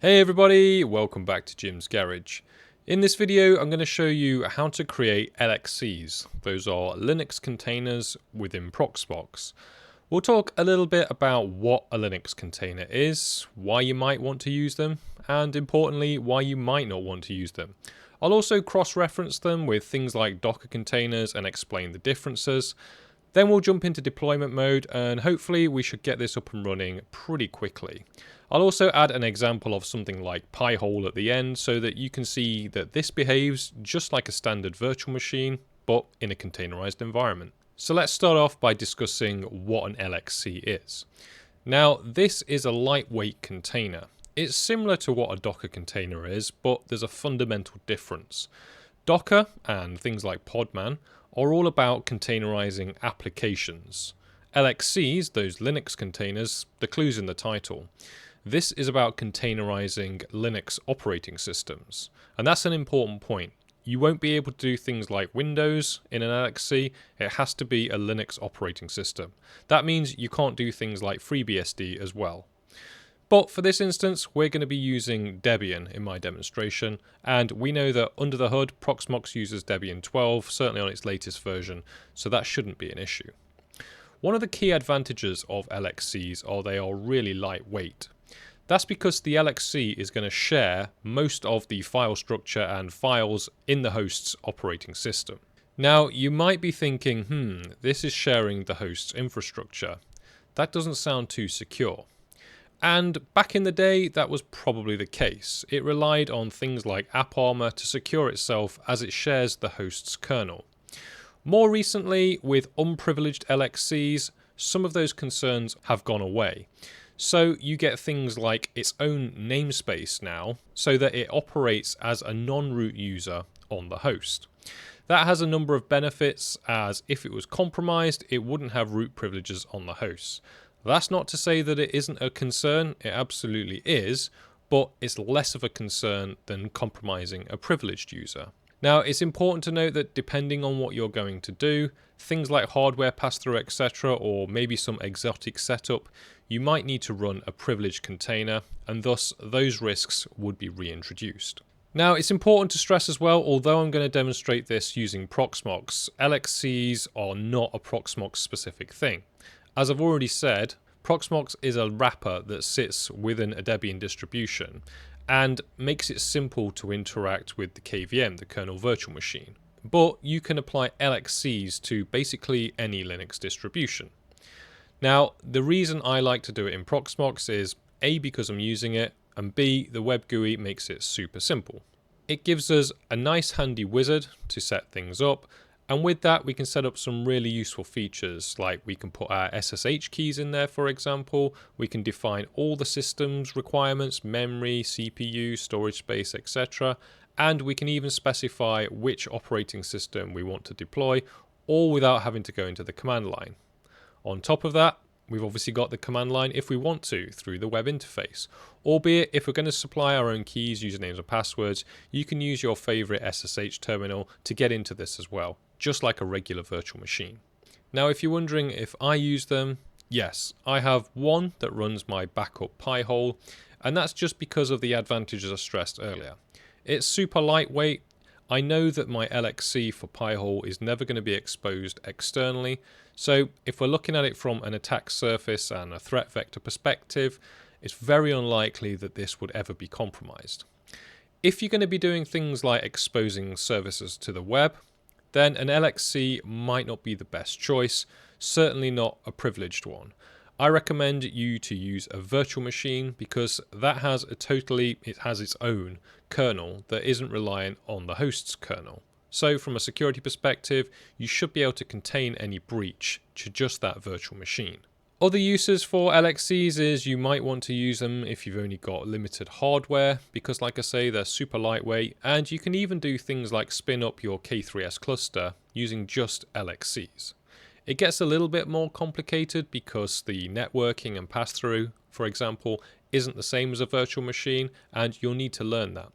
Hey everybody, welcome back to Jim's Garage. In this video I'm going to show you how to create LXCs. Those are Linux containers within Proxmox. We'll talk a little bit about what a Linux container is, why you might want to use them, and importantly why you might not want to use them. I'll also cross-reference them with things like Docker containers and explain the differences. Then we'll jump into deployment mode and hopefully we should get this up and running pretty quickly. I'll also add an example of something like PiHole at the end so that you can see that this behaves just like a standard virtual machine but in a containerized environment. So let's start off by discussing what an LXC is. Now this is a lightweight container. It's similar to what a Docker container is, but there's a fundamental difference. Docker and things like Podman are all about containerizing applications. LXCs, those Linux containers, the clue's in the title. This is about containerizing Linux operating systems. And that's an important point. You won't be able to do things like Windows in an LXC. It has to be a Linux operating system. That means you can't do things like FreeBSD as well. But for this instance, we're going to be using Debian in my demonstration, and we know that under the hood, Proxmox uses Debian 12, certainly on its latest version, so that shouldn't be an issue. One of the key advantages of LXCs are they are really lightweight. That's because the LXC is going to share most of the file structure and files in the host's operating system. Now, you might be thinking, this is sharing the host's infrastructure. That doesn't sound too secure. And back in the day, that was probably the case. It relied on things like AppArmor to secure itself as it shares the host's kernel. More recently, with unprivileged LXCs, some of those concerns have gone away. So you get things like its own namespace now, so that it operates as a non-root user on the host. That has a number of benefits, as if it was compromised, it wouldn't have root privileges on the host. That's not to say that it isn't a concern, it absolutely is, but it's less of a concern than compromising a privileged user. Now, it's important to note that depending on what you're going to do, things like hardware pass-through, etc., or maybe some exotic setup, you might need to run a privileged container, and thus those risks would be reintroduced. Now, it's important to stress as well, although I'm going to demonstrate this using Proxmox, LXCs are not a Proxmox specific thing. As I've already said, Proxmox is a wrapper that sits within a Debian distribution and makes it simple to interact with the KVM, the kernel virtual machine. But you can apply LXCs to basically any Linux distribution. Now, the reason I like to do it in Proxmox is A, because I'm using it, and B, the web GUI makes it super simple. It gives us a nice handy wizard to set things up, and with that we can set up some really useful features, like we can put our SSH keys in there, for example. We can define all the system's requirements, memory, CPU, storage space, etc. And we can even specify which operating system we want to deploy, all without having to go into the command line. On top of that, we've obviously got the command line if we want to through the web interface. Albeit, if we're going to supply our own keys, usernames and passwords, you can use your favorite SSH terminal to get into this as well, just like a regular virtual machine. Now, if you're wondering if I use them, yes, I have one that runs my backup PiHole, and that's just because of the advantages I stressed earlier. It's super lightweight. I know that my LXC for PiHole is never going to be exposed externally, so if we're looking at it from an attack surface and a threat vector perspective, it's very unlikely that this would ever be compromised. If you're going to be doing things like exposing services to the web, then an LXC might not be the best choice, certainly not a privileged one. I recommend you to use a virtual machine because that has it has its own kernel that isn't reliant on the host's kernel. So from a security perspective, you should be able to contain any breach to just that virtual machine. Other uses for LXCs is you might want to use them if you've only got limited hardware, because like I say, they're super lightweight, and you can even do things like spin up your K3s cluster using just LXCs. It gets a little bit more complicated because the networking and pass-through, for example, isn't the same as a virtual machine, and you'll need to learn that.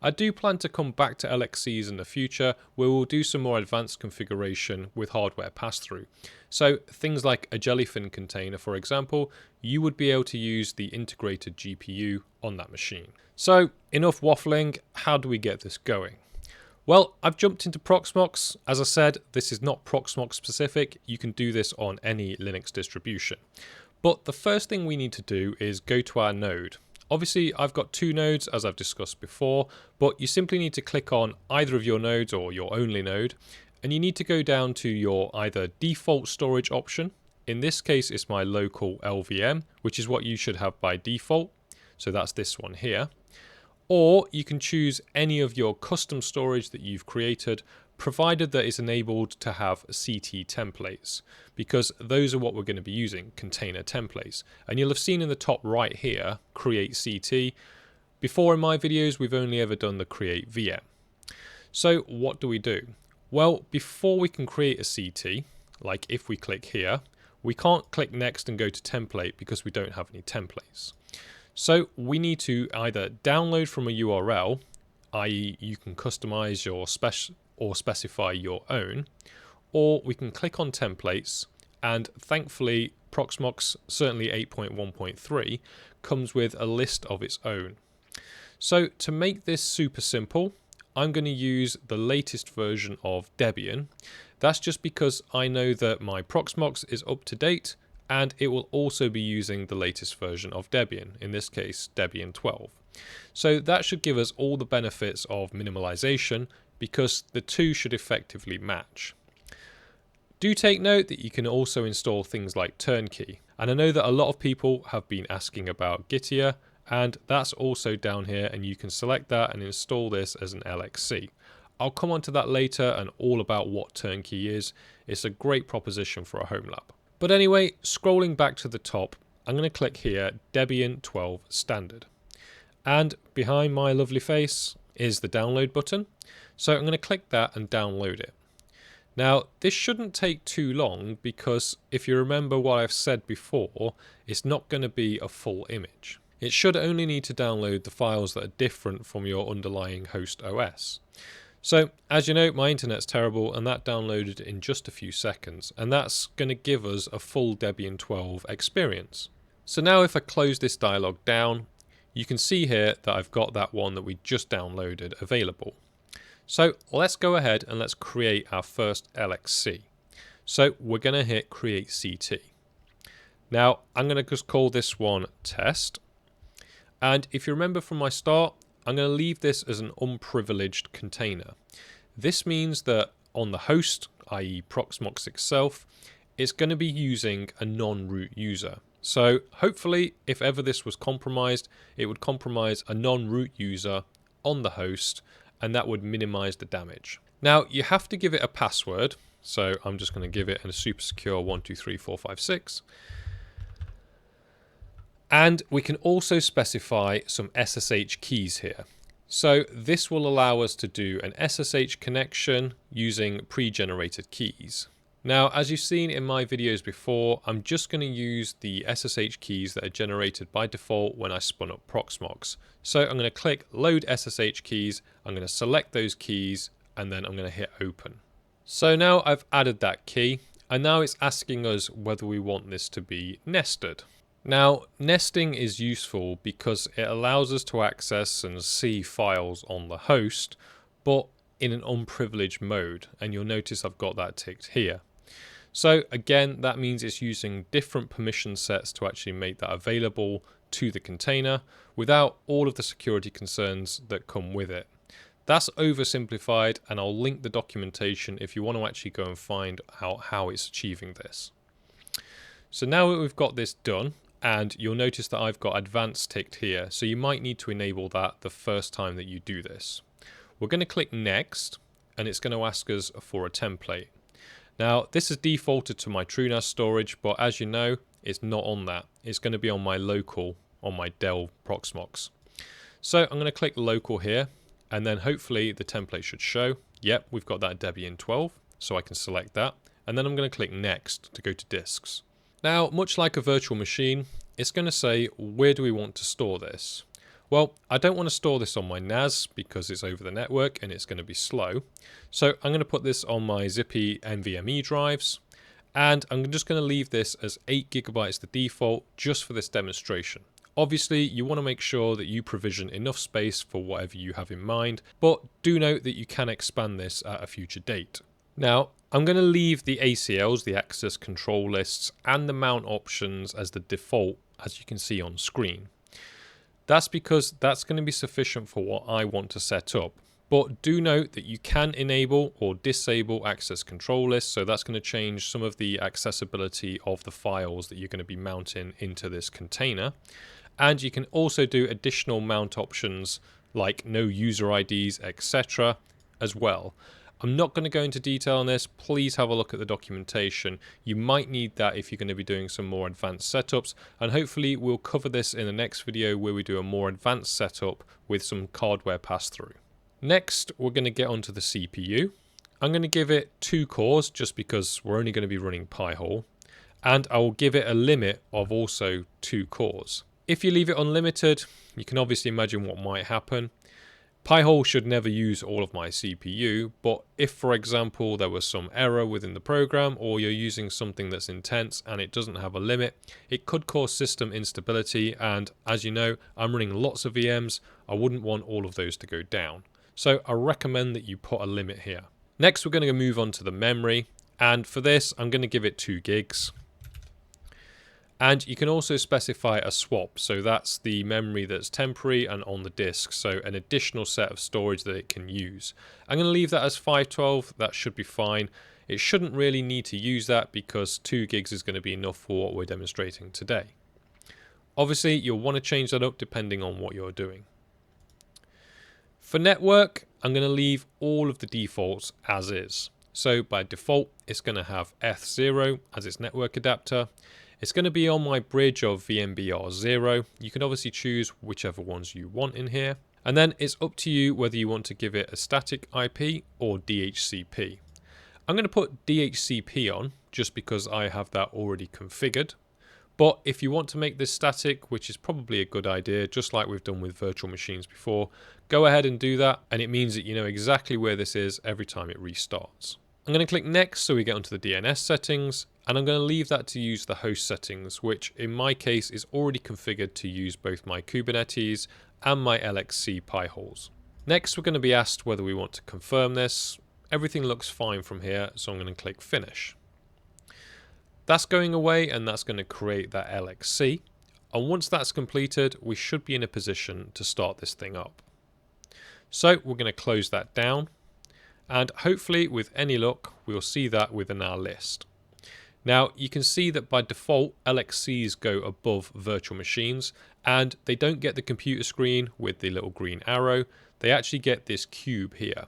I do plan to come back to LXCs in the future where we'll do some more advanced configuration with hardware pass-through. So things like a jellyfin container, for example, you would be able to use the integrated GPU on that machine. So enough waffling, how do we get this going? Well, I've jumped into Proxmox. As I said, this is not Proxmox specific. You can do this on any Linux distribution. But the first thing we need to do is go to our node. Obviously, I've got two nodes, as I've discussed before, but you simply need to click on either of your nodes or your only node, and you need to go down to your either default storage option. In this case, it's my local LVM, which is what you should have by default. So that's this one here. Or you can choose any of your custom storage that you've created, provided that it's enabled to have CT templates, because those are what we're going to be using, container templates. And you'll have seen in the top right here, create CT. Before in my videos, we've only ever done the create VM. So what do we do? Well, before we can create a CT, like if we click here, we can't click next and go to template because we don't have any templates. So we need to either download from a URL, i.e. you can customize your or specify your own, or we can click on templates, and thankfully Proxmox, certainly 8.1.3, comes with a list of its own. So to make this super simple, I'm going to use the latest version of Debian. That's just because I know that my Proxmox is up to date, and it will also be using the latest version of Debian, in this case Debian 12. So that should give us all the benefits of minimalization, because the two should effectively match. Do take note that you can also install things like Turnkey, and I know that a lot of people have been asking about Gitia, and that's also down here, and you can select that and install this as an LXC. I'll come on to that later and all about what Turnkey is. It's a great proposition for a home lab. But anyway, scrolling back to the top, I'm going to click here, Debian 12 Standard. And behind my lovely face is the download button. So I'm going to click that and download it. Now, this shouldn't take too long because if you remember what I've said before, it's not going to be a full image. It should only need to download the files that are different from your underlying host OS. So, as you know, my internet's terrible, and that downloaded in just a few seconds, and that's going to give us a full Debian 12 experience. So now if I close this dialog down, you can see here that I've got that one that we just downloaded available. So let's go ahead and let's create our first LXC. So we're going to hit Create CT. Now, I'm going to just call this one Test. And if you remember from my start, I'm going to leave this as an unprivileged container. This means that on the host, i.e. Proxmox itself, it's going to be using a non-root user. So hopefully, if ever this was compromised, it would compromise a non-root user on the host, and that would minimize the damage. Now, you have to give it a password. So I'm just going to give it a super secure 123456. And we can also specify some SSH keys here. So this will allow us to do an SSH connection using pre-generated keys. Now, as you've seen in my videos before, I'm just going to use the SSH keys that are generated by default when I spun up Proxmox. So I'm going to click Load SSH keys, I'm going to select those keys, and then I'm going to hit Open. So now I've added that key, and now it's asking us whether we want this to be nested. Now, nesting is useful because it allows us to access and see files on the host, but in an unprivileged mode, and you'll notice I've got that ticked here. So again, that means it's using different permission sets to actually make that available to the container without all of the security concerns that come with it. That's oversimplified, and I'll link the documentation if you want to actually go and find out how it's achieving this. So now that we've got this done, and you'll notice that I've got advanced ticked here, so you might need to enable that the first time that you do this. We're going to click next, and it's going to ask us for a template. Now, this is defaulted to my TrueNAS storage, but as you know, it's not on that. It's going to be on my local, on my Dell Proxmox. So I'm going to click local here, and then hopefully the template should show. Yep, we've got that Debian 12, so I can select that. And then I'm going to click next to go to disks. Now, much like a virtual machine, it's going to say, where do we want to store this? Well, I don't want to store this on my NAS because it's over the network and it's going to be slow. So I'm going to put this on my Zippy NVMe drives, and I'm just going to leave this as 8 GB the default just for this demonstration. Obviously, you want to make sure that you provision enough space for whatever you have in mind, but do note that you can expand this at a future date. Now, I'm going to leave the ACLs, the access control lists, and the mount options as the default, as you can see on screen. That's because that's going to be sufficient for what I want to set up. But do note that you can enable or disable access control lists, so that's going to change some of the accessibility of the files that you're going to be mounting into this container. And you can also do additional mount options like no user IDs, etc. as well. I'm not going to go into detail on this. Please have a look at the documentation. You might need that if you're going to be doing some more advanced setups, and hopefully we'll cover this in the next video where we do a more advanced setup with some hardware pass-through. Next, we're going to get onto the CPU. I'm going to give it 2 cores just because we're only going to be running PiHole, and I will give it a limit of also 2 cores. If you leave it unlimited, you can obviously imagine what might happen. PiHole should never use all of my CPU, but if, for example, there was some error within the program or you're using something that's intense and it doesn't have a limit, it could cause system instability, and as you know, I'm running lots of VMs, I wouldn't want all of those to go down. So I recommend that you put a limit here. Next, we're going to move on to the memory, and for this, I'm going to give it 2 gigs. And you can also specify a swap, so that's the memory that's temporary and on the disk, so an additional set of storage that it can use. I'm going to leave that as 512, that should be fine. It shouldn't really need to use that because 2 gigs is going to be enough for what we're demonstrating today. Obviously, you'll want to change that up depending on what you're doing. For network, I'm going to leave all of the defaults as is. So by default, it's going to have Eth0 as its network adapter. It's going to be on my bridge of VMBR0. You can obviously choose whichever ones you want in here. And then it's up to you whether you want to give it a static IP or DHCP. I'm going to put DHCP on just because I have that already configured. But if you want to make this static, which is probably a good idea, just like we've done with virtual machines before, go ahead and do that. And it means that you know exactly where this is every time it restarts. I'm going to click next so we get onto the DNS settings, and I'm going to leave that to use the host settings, which in my case is already configured to use both my Kubernetes and my LXC PiHoles. Next, we're going to be asked whether we want to confirm this. Everything looks fine from here, so I'm going to click finish. That's going away, and that's going to create that LXC. And once that's completed, we should be in a position to start this thing up. So we're going to close that down. And hopefully, with any luck, we'll see that within our list. Now, you can see that by default, LXCs go above virtual machines, and they don't get the computer screen with the little green arrow. They actually get this cube here.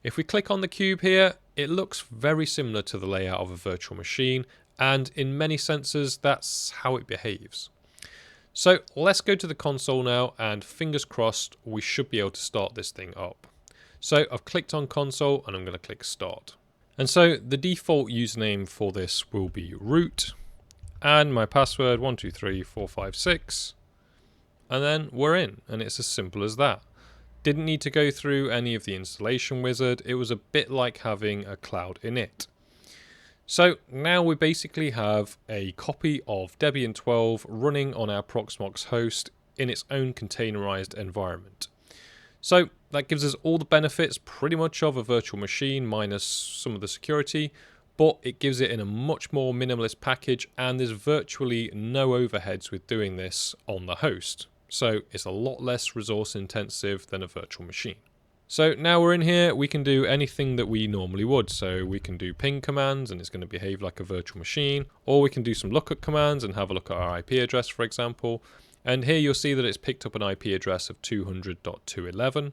If we click on the cube here, it looks very similar to the layout of a virtual machine, and in many senses, that's how it behaves. So let's go to the console now, and fingers crossed, we should be able to start this thing up. So I've clicked on console and I'm going to click start. And so the default username for this will be root and my password 123456, and then we're in, and it's as simple as that. Didn't need to go through any of the installation wizard. It was a bit like having a cloud init. So now we basically have a copy of Debian 12 running on our Proxmox host in its own containerized environment. So that gives us all the benefits pretty much of a virtual machine minus some of the security, but it gives it in a much more minimalist package, and there's virtually no overheads with doing this on the host. So it's a lot less resource intensive than a virtual machine. So now we're in here, we can do anything that we normally would. So we can do ping commands and it's going to behave like a virtual machine, or we can do some lookup commands and have a look at our IP address, for example. And here you'll see that it's picked up an IP address of 200.211.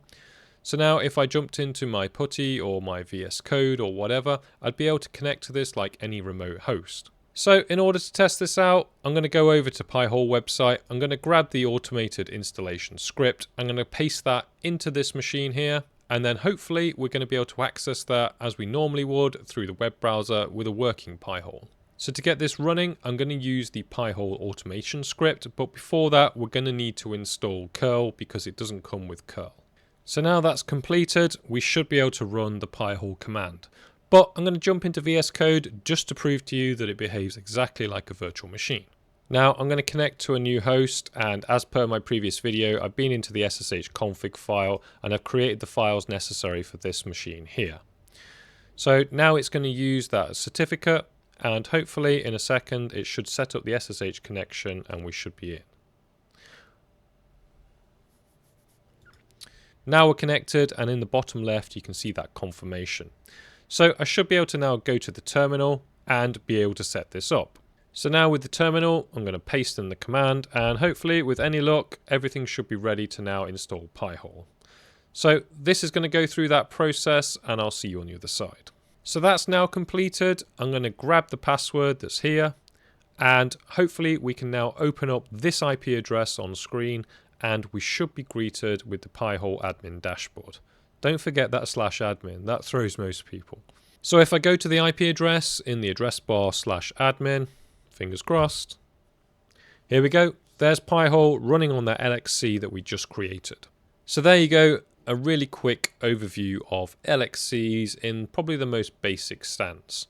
So now if I jumped into my PuTTY or my VS Code or whatever, I'd be able to connect to this like any remote host. So in order to test this out, I'm going to go over to PiHole website. I'm going to grab the automated installation script. I'm going to paste that into this machine here. And then hopefully we're going to be able to access that as we normally would through the web browser with a working PiHole. So to get this running, I'm going to use the PiHole automation script, but before that, we're going to need to install curl because it doesn't come with curl. So now that's completed, we should be able to run the PiHole command. But I'm going to jump into VS Code just to prove to you that it behaves exactly like a virtual machine. Now I'm going to connect to a new host, and as per my previous video, I've been into the SSH config file and I've created the files necessary for this machine here. So now it's going to use that certificate, and hopefully in a second it should set up the SSH connection and we should be in. Now we're connected, and in the bottom left you can see that confirmation. So I should be able to now go to the terminal and be able to set this up. So now with the terminal, I'm going to paste in the command, and hopefully with any luck, everything should be ready to now install PiHole. So this is going to go through that process, and I'll see you on the other side. So that's now completed. I'm going to grab the password that's here, and hopefully we can now open up this IP address on screen, and we should be greeted with the PiHole admin dashboard. Don't forget that /admin, that throws most people. So if I go to the IP address in the address bar /admin, fingers crossed. Here we go. There's PiHole running on that LXC that we just created. So there you go. A really quick overview of LXCs in probably the most basic stance.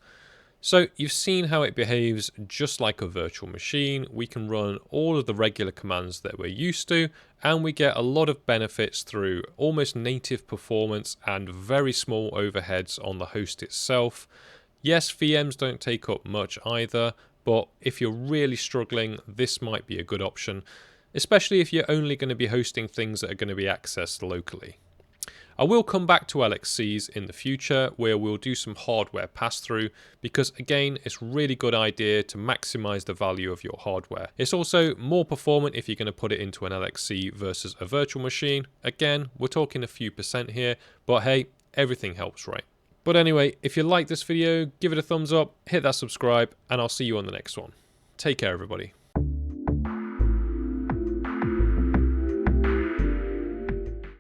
So you've seen how it behaves just like a virtual machine. We can run all of the regular commands that we're used to, and we get a lot of benefits through almost native performance and very small overheads on the host itself. Yes, VMs don't take up much either, but if you're really struggling, this might be a good option, especially if you're only going to be hosting things that are going to be accessed locally. I will come back to LXCs in the future where we'll do some hardware pass-through, because again, it's a really good idea to maximize the value of your hardware. It's also more performant if you're going to put it into an LXC versus a virtual machine. Again, we're talking a few percent here, but hey, everything helps, right? But anyway, if you like this video, give it a thumbs up, hit that subscribe, and I'll see you on the next one. Take care, everybody.